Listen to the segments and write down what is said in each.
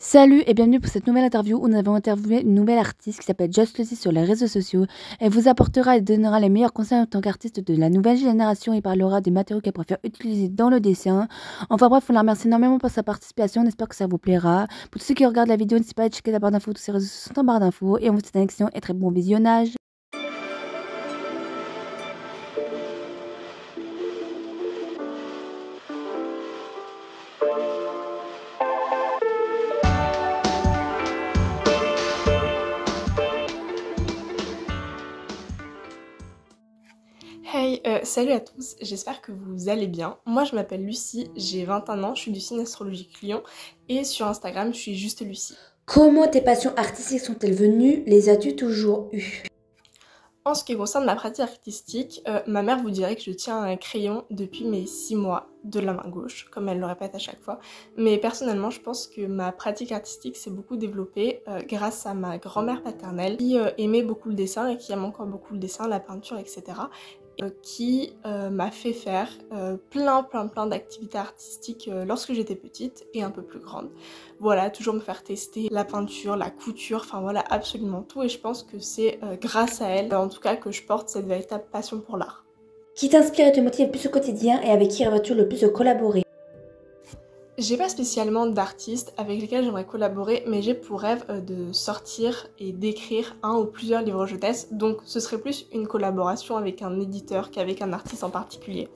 Salut et bienvenue pour cette nouvelle interview où nous avons interviewé une nouvelle artiste qui s'appelle Just Lucy sur les réseaux sociaux. Elle vous apportera et donnera les meilleurs conseils en tant qu'artiste de la nouvelle génération et parlera des matériaux qu'elle préfère utiliser dans le dessin. Enfin bref, on la remercie énormément pour sa participation, on espère que ça vous plaira. Pour tous ceux qui regardent la vidéo, n'hésitez pas à checker la barre d'infos, tous ces réseaux sociaux sont en barre d'infos et on vous souhaite une excellent et très bon visionnage. Hey, salut à tous, j'espère que vous allez bien. Moi je m'appelle Lucie, j'ai 21 ans, je suis du signe astrologique Lion et sur Instagram je suis juste Lucie. Comment tes passions artistiques sont-elles venues? Les as-tu toujours eues? En ce qui concerne ma pratique artistique, ma mère vous dirait que je tiens un crayon depuis mes 6 mois de la main gauche, comme elle le répète à chaque fois. Mais personnellement, je pense que ma pratique artistique s'est beaucoup développée grâce à ma grand-mère paternelle qui aimait beaucoup le dessin et qui aime encore beaucoup le dessin, la peinture, etc. Qui m'a fait faire plein d'activités artistiques lorsque j'étais petite et un peu plus grande. Voilà, toujours me faire tester la peinture, la couture, enfin voilà, absolument tout. Et je pense que c'est grâce à elle, en tout cas, que je porte cette véritable passion pour l'art. Qui t'inspire et te motive le plus au quotidien et avec qui rêverais-tu le plus de collaborer? J'ai pas spécialement d'artistes avec lesquels j'aimerais collaborer, mais j'ai pour rêve de sortir et d'écrire un ou plusieurs livres jeunesse, donc ce serait plus une collaboration avec un éditeur qu'avec un artiste en particulier.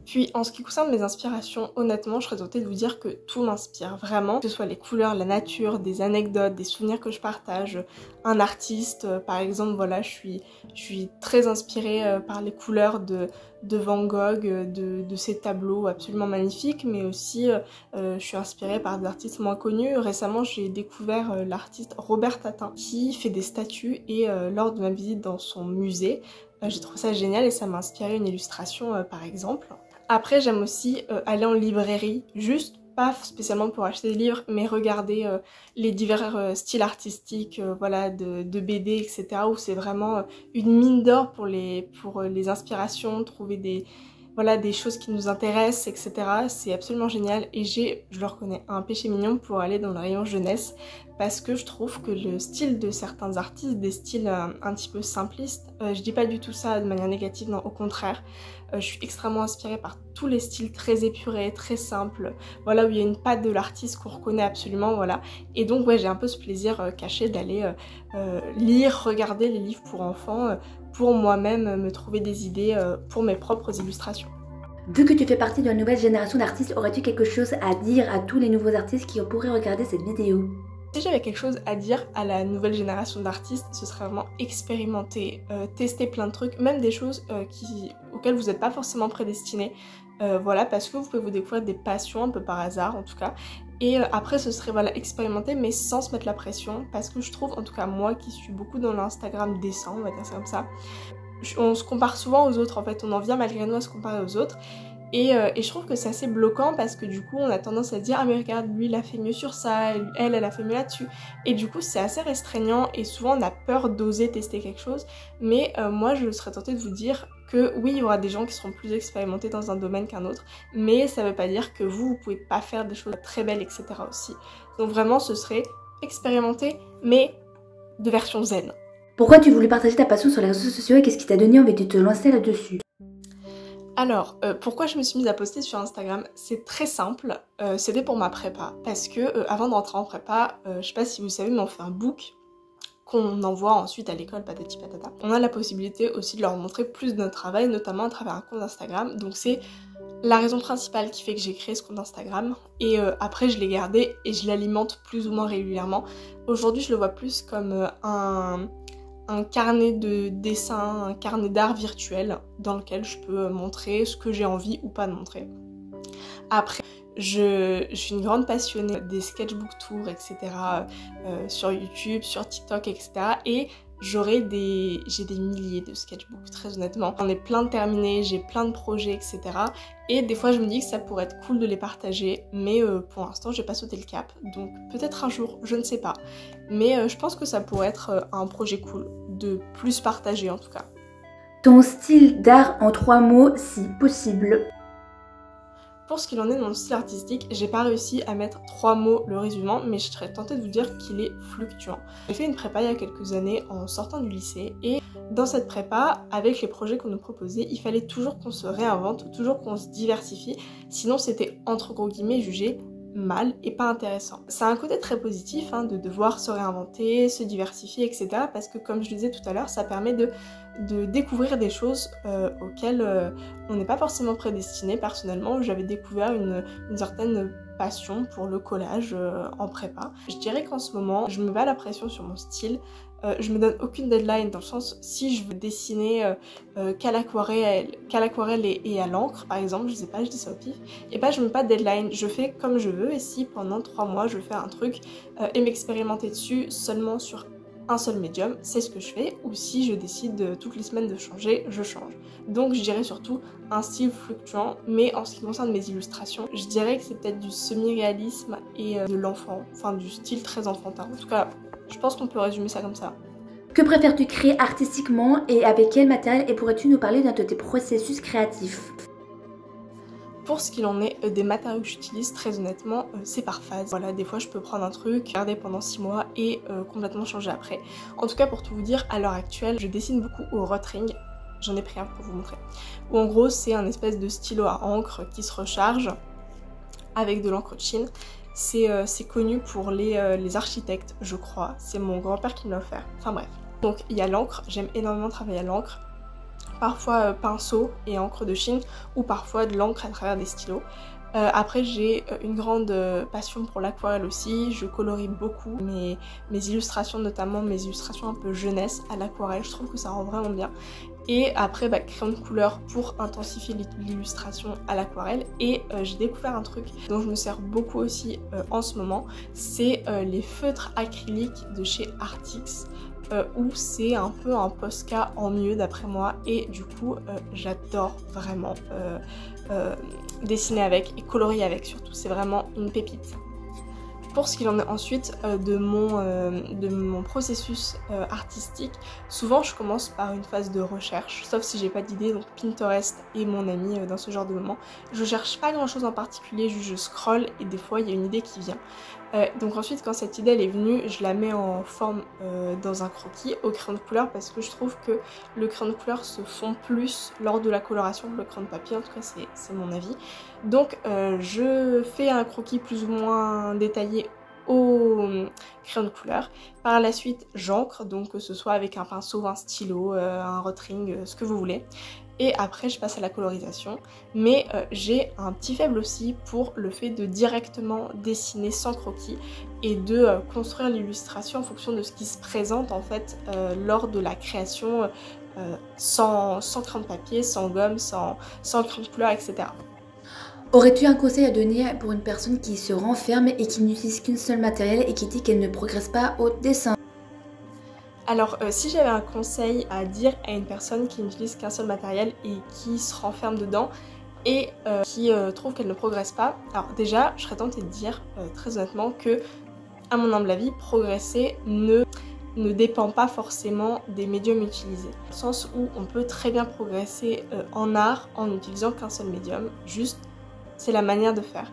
Puis en ce qui concerne mes inspirations, honnêtement, je serais tentée de vous dire que tout m'inspire vraiment, que ce soit les couleurs, la nature, des anecdotes, des souvenirs que je partage, un artiste, par exemple, voilà, je suis très inspirée par les couleurs de Van Gogh, de ses tableaux absolument magnifiques, mais aussi je suis inspirée par des artistes moins connus. Récemment, j'ai découvert l'artiste Robert Tatin qui fait des statues et lors de ma visite dans son musée, j'ai trouvé ça génial et ça m'a inspiré une illustration par exemple. Après, j'aime aussi aller en librairie, juste pas spécialement pour acheter des livres, mais regarder les divers styles artistiques, voilà, de BD, etc. où c'est vraiment une mine d'or pour les inspirations, trouver des choses qui nous intéressent, etc. C'est absolument génial et j'ai, je le reconnais, un péché mignon pour aller dans le rayon jeunesse parce que je trouve que le style de certains artistes, des styles un petit peu simplistes, je dis pas du tout ça de manière négative, non, au contraire, je suis extrêmement inspirée par tous les styles très épurés, très simples, voilà, où il y a une patte de l'artiste qu'on reconnaît absolument, voilà. Et donc ouais, j'ai un peu ce plaisir caché d'aller lire, regarder les livres pour enfants, pour moi-même me trouver des idées pour mes propres illustrations. Vu que tu fais partie de la nouvelle génération d'artistes, aurais-tu quelque chose à dire à tous les nouveaux artistes qui pourraient regarder cette vidéo? Si j'avais quelque chose à dire à la nouvelle génération d'artistes, ce serait vraiment expérimenter, tester plein de trucs, même des choses auxquelles vous n'êtes pas forcément prédestinés. Voilà, parce que vous pouvez vous découvrir des passions un peu par hasard en tout cas. Et après ce serait voilà, expérimenter mais sans se mettre la pression, parce que je trouve, en tout cas moi qui suis beaucoup dans l'Instagram dessin, on va dire ça comme ça, on se compare souvent aux autres en fait, on en vient malgré nous à se comparer aux autres. Et je trouve que c'est assez bloquant parce que du coup on a tendance à dire ah mais regarde lui il a fait mieux sur ça, elle a fait mieux là-dessus, et du coup c'est assez restreignant et souvent on a peur d'oser tester quelque chose. Mais moi je serais tentée de vous dire que oui, il y aura des gens qui seront plus expérimentés dans un domaine qu'un autre, mais ça veut pas dire que vous pouvez pas faire des choses très belles, etc. aussi. Donc vraiment ce serait expérimenter mais de version zen. Pourquoi tu voulais partager ta passion sur les réseaux sociaux et qu'est-ce qui t'a donné envie de te lancer là-dessus? Alors, pourquoi je me suis mise à poster sur Instagram? C'est très simple, c'était pour ma prépa, parce que avant de rentrer en prépa, je sais pas si vous savez, mais on fait un book qu'on envoie ensuite à l'école, patati patata. On a la possibilité aussi de leur montrer plus de notre travail, notamment à travers un compte Instagram, donc c'est la raison principale qui fait que j'ai créé ce compte Instagram, et après je l'ai gardé et je l'alimente plus ou moins régulièrement. Aujourd'hui je le vois plus comme un carnet de dessin, un carnet d'art virtuel dans lequel je peux montrer ce que j'ai envie ou pas de montrer. Après, je suis une grande passionnée des sketchbook tours, etc. Sur YouTube, sur TikTok, etc. Et j'ai des milliers de sketchbooks, très honnêtement. J'en ai plein de terminés, j'ai plein de projets, etc. Et des fois je me dis que ça pourrait être cool de les partager, mais pour l'instant j'ai pas sauté le cap, donc peut-être un jour, je ne sais pas. Mais je pense que ça pourrait être un projet cool, de plus partager en tout cas. Ton style d'art en 3 mots si possible? Pour ce qu'il en est de mon style artistique, j'ai pas réussi à mettre 3 mots le résumant, mais je serais tentée de vous dire qu'il est fluctuant. J'ai fait une prépa il y a quelques années en sortant du lycée, et dans cette prépa, avec les projets qu'on nous proposait, il fallait toujours qu'on se réinvente, toujours qu'on se diversifie, sinon c'était entre gros guillemets jugé mal et pas intéressant. Ça a un côté très positif de devoir se réinventer, se diversifier, etc. Parce que comme je le disais tout à l'heure, ça permet de découvrir des choses auxquelles on n'est pas forcément prédestiné. Personnellement, j'avais découvert une certaine passion pour le collage en prépa. Je dirais qu'en ce moment, je me mets la pression sur mon style. Je me donne aucune deadline dans le sens si je veux dessiner qu'à l'aquarelle et à l'encre par exemple, je sais pas, je dis ça au pif, et bah je me mets pas de deadline, je fais comme je veux, et si pendant 3 mois je fais un truc et m'expérimenter dessus seulement sur un seul médium, c'est ce que je fais, ou si je décide toutes les semaines de changer, je change. Donc je dirais surtout un style fluctuant, mais en ce qui concerne mes illustrations, je dirais que c'est peut-être du semi-réalisme et de l'enfant, enfin du style très enfantin. En tout cas, je pense qu'on peut résumer ça comme ça. Que préfères-tu créer artistiquement et avec quel matériel, et pourrais-tu nous parler d'un de tes processus créatifs? Pour ce qu'il en est des matériaux que j'utilise, très honnêtement, c'est par phase. Voilà, des fois je peux prendre un truc, garder pendant 6 mois et complètement changer après. En tout cas, pour tout vous dire, à l'heure actuelle, je dessine beaucoup au Rotring. J'en ai pris un pour vous montrer. Où en gros, c'est un espèce de stylo à encre qui se recharge avec de l'encre de Chine. C'est connu pour les architectes, je crois. C'est mon grand-père qui me l'a offert. Enfin bref. Donc il y a l'encre, j'aime énormément travailler à l'encre. Parfois pinceau et encre de Chine, ou parfois de l'encre à travers des stylos. Après j'ai une grande passion pour l'aquarelle aussi, je colorie beaucoup mes illustrations, notamment mes illustrations un peu jeunesse à l'aquarelle, je trouve que ça rend vraiment bien. Et après crayon de couleur pour intensifier l'illustration à l'aquarelle. Et j'ai découvert un truc dont je me sers beaucoup aussi en ce moment, c'est les feutres acryliques de chez Artix. Où c'est un peu un Posca en mieux d'après moi, et du coup j'adore vraiment dessiner avec et colorier avec surtout, c'est vraiment une pépite. Pour ce qu'il en est ensuite de mon processus artistique, souvent je commence par une phase de recherche, sauf si j'ai pas d'idée, donc Pinterest est mon ami dans ce genre de moment. Je cherche pas grand chose en particulier, juste je scroll et des fois il y a une idée qui vient. Donc ensuite quand cette idée elle est venue, je la mets en forme dans un croquis au crayon de couleur, parce que je trouve que le crayon de couleur se fond plus lors de la coloration que le crayon de papier, en tout cas c'est mon avis. Donc je fais un croquis plus ou moins détaillé au crayon de couleur. Par la suite j'encre, donc que ce soit avec un pinceau, un stylo, un Rotring, ce que vous voulez. Et après je passe à la colorisation, mais j'ai un petit faible aussi pour le fait de directement dessiner sans croquis et de construire l'illustration en fonction de ce qui se présente en fait lors de la création sans crayon de papier, sans gomme, sans crayon de couleur, etc. Aurais-tu un conseil à donner pour une personne qui se renferme et qui n'utilise qu'un seul matériel et qui dit qu'elle ne progresse pas au dessin? Alors si j'avais un conseil à dire à une personne qui n'utilise qu'un seul matériel et qui se renferme dedans et qui trouve qu'elle ne progresse pas, alors déjà je serais tentée de dire très honnêtement que, à mon humble avis, progresser ne dépend pas forcément des médiums utilisés. Dans le sens où on peut très bien progresser en art en n'utilisant qu'un seul médium, juste c'est la manière de faire.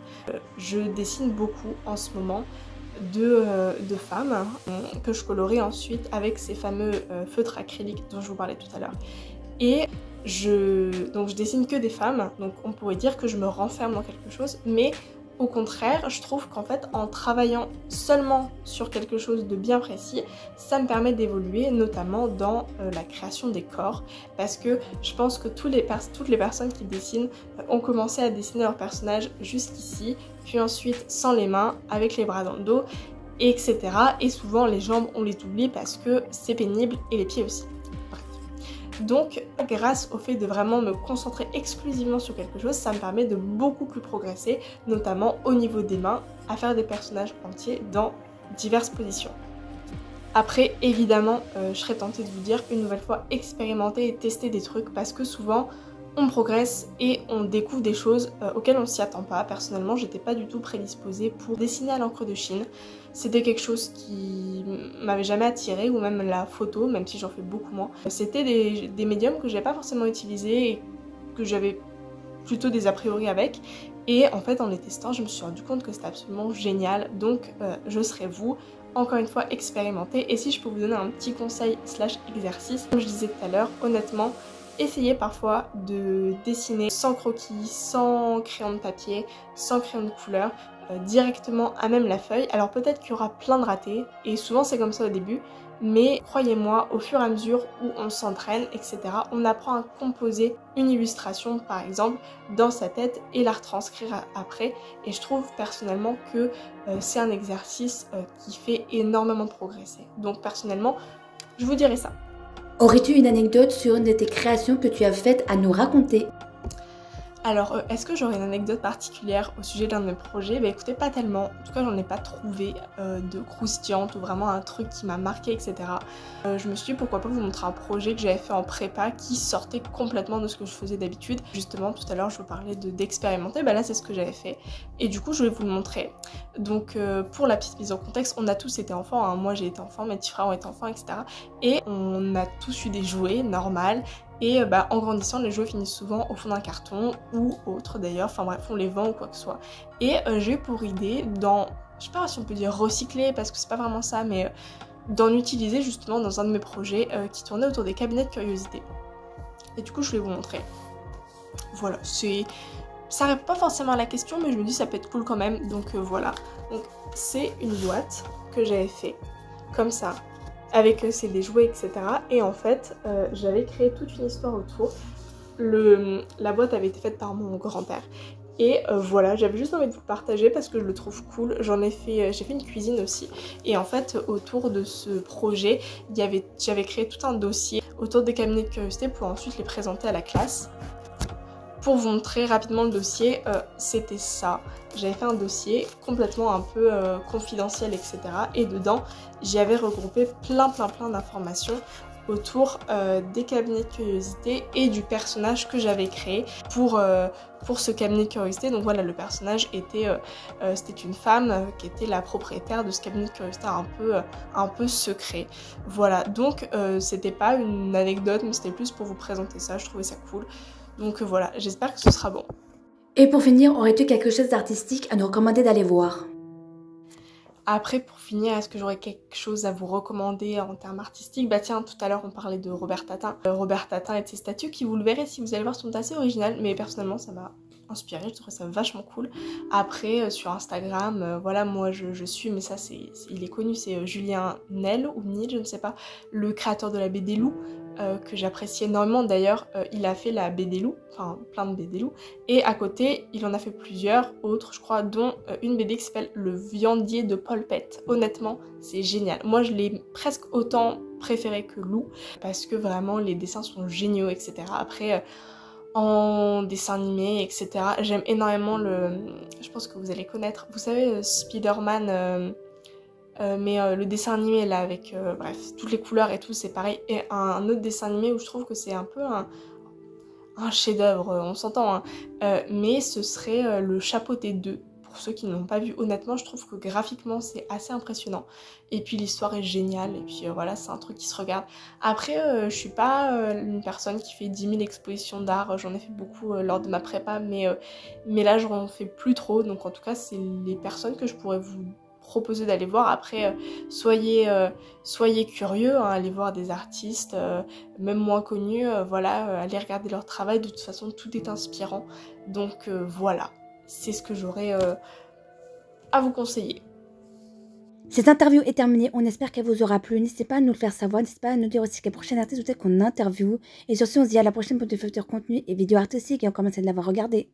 Je dessine beaucoup en ce moment de femmes que je colorie ensuite avec ces fameux feutres acryliques dont je vous parlais tout à l'heure. Et donc je dessine que des femmes, donc on pourrait dire que je me renferme dans quelque chose, mais au contraire, je trouve qu'en fait, en travaillant seulement sur quelque chose de bien précis, ça me permet d'évoluer, notamment dans la création des corps, parce que je pense que toutes les personnes qui dessinent ont commencé à dessiner leur personnage jusqu'ici, puis ensuite sans les mains, avec les bras dans le dos, etc. Et souvent, les jambes, on les oublie parce que c'est pénible, et les pieds aussi. Donc grâce au fait de vraiment me concentrer exclusivement sur quelque chose, ça me permet de beaucoup plus progresser, notamment au niveau des mains, à faire des personnages entiers dans diverses positions. Après évidemment, je serais tentée de vous dire une nouvelle fois, expérimenter et tester des trucs, parce que souvent on progresse et on découvre des choses auxquelles on s'y attend pas. Personnellement, j'étais pas du tout prédisposée pour dessiner à l'encre de Chine. C'était quelque chose qui m'avait jamais attirée, ou même la photo, même si j'en fais beaucoup moins. C'était des médiums que j'avais pas forcément utilisés et que j'avais plutôt des a priori avec. Et en fait en les testant je me suis rendu compte que c'était absolument génial. Donc je serai vous. Encore une fois, expérimentez. Et si je peux vous donner un petit conseil / exercice, comme je disais tout à l'heure, honnêtement, essayez parfois de dessiner sans croquis, sans crayon de papier, sans crayon de couleur, directement à même la feuille. Alors peut-être qu'il y aura plein de ratés, et souvent c'est comme ça au début, mais croyez-moi, au fur et à mesure où on s'entraîne, etc., on apprend à composer une illustration, par exemple, dans sa tête et la retranscrire après. Et je trouve personnellement que c'est un exercice qui fait énormément progresser. Donc personnellement, je vous dirais ça. Aurais-tu une anecdote sur une de tes créations que tu as faites à nous raconter ? Alors, est-ce que j'aurais une anecdote particulière au sujet d'un de mes projets ? Bah écoutez, pas tellement. En tout cas, j'en ai pas trouvé de croustillante ou vraiment un truc qui m'a marqué, etc. Je me suis dit pourquoi pas vous montrer un projet que j'avais fait en prépa qui sortait complètement de ce que je faisais d'habitude. Justement, tout à l'heure, je vous parlais d'expérimenter. Bah là, c'est ce que j'avais fait. Et du coup, je vais vous le montrer. Donc, pour la petite mise en contexte, on a tous été enfants. Hein. Moi, j'ai été enfant, mes petits frères ont été enfants, etc. Et on a tous eu des jouets, normal. Et en grandissant, les jouets finissent souvent au fond d'un carton ou autre d'ailleurs, enfin bref, on les vend ou quoi que ce soit. Et j'ai eu pour idée je sais pas si on peut dire recycler parce que c'est pas vraiment ça, mais d'en utiliser justement dans un de mes projets qui tournait autour des cabinets de curiosité. Et du coup, je vais vous montrer. Voilà, ça répond pas forcément à la question, mais je me dis ça peut être cool quand même, donc voilà. Donc c'est une boîte que j'avais fait comme ça. Avec c'est des jouets, etc. Et en fait, j'avais créé toute une histoire autour. La boîte avait été faite par mon grand-père. Et voilà, j'avais juste envie de vous le partager parce que je le trouve cool. J'ai fait une cuisine aussi. Et en fait, autour de ce projet, j'avais créé tout un dossier autour des cabinets de curiosité pour ensuite les présenter à la classe. Pour vous montrer rapidement le dossier, c'était ça. J'avais fait un dossier complètement un peu confidentiel, etc. Et dedans, j'y avais regroupé plein d'informations autour des cabinets de curiosité et du personnage que j'avais créé pour ce cabinet de curiosité. Donc voilà, le personnage c'était une femme qui était la propriétaire de ce cabinet de curiosité un peu secret. Voilà, donc c'était pas une anecdote, mais c'était plus pour vous présenter ça, je trouvais ça cool. Donc voilà, j'espère que ce sera bon. Et pour finir, aurais-tu quelque chose d'artistique à nous recommander d'aller voir ? Après, pour finir, est-ce que j'aurais quelque chose à vous recommander en termes artistiques ? Bah tiens, tout à l'heure on parlait de Robert Tatin. Robert Tatin et de ses statues qui, vous le verrez si vous allez voir, sont assez originales, mais personnellement ça m'a inspiré, je trouvais ça vachement cool. Après, sur Instagram, voilà, moi je suis, mais ça il est connu, c'est Julien Nel ou Nil, je ne sais pas, le créateur de la BD Loup. Que j'apprécie énormément. D'ailleurs, il a fait la BD Loup, enfin plein de BD Loup, et à côté, il en a fait plusieurs autres, je crois, dont une BD qui s'appelle Le Viandier de Paul Pett. Honnêtement, c'est génial. Moi, je l'ai presque autant préféré que Loup, parce que vraiment, les dessins sont géniaux, etc. Après, en dessin animé, etc., j'aime énormément je pense que vous allez connaître, vous savez, Spider-Man... mais le dessin animé là avec bref toutes les couleurs et tout, c'est pareil. Et un autre dessin animé où je trouve que c'est un peu un chef-d'œuvre, on s'entend, hein. Mais ce serait le Chapeauté 2. Pour ceux qui ne l'ont pas vu, honnêtement je trouve que graphiquement c'est assez impressionnant et puis l'histoire est géniale et puis voilà, c'est un truc qui se regarde. Après je suis pas une personne qui fait 10 000 expositions d'art, j'en ai fait beaucoup lors de ma prépa, mais là j'en fais plus trop, donc en tout cas c'est les personnes que je pourrais vous proposer d'aller voir. Après soyez curieux, hein, allez voir des artistes même moins connus, voilà, allez regarder leur travail, de toute façon tout est inspirant, donc voilà, c'est ce que j'aurais à vous conseiller. Cette interview est terminée, on espère qu'elle vous aura plu. N'hésitez pas à nous le faire savoir, n'hésitez pas à nous dire aussi quel prochain artiste vous êtes qu'on interviewe. Et sur ce, on se dit à la prochaine pour de futurs contenus et vidéos artistiques, et encore merci de l'avoir regardé.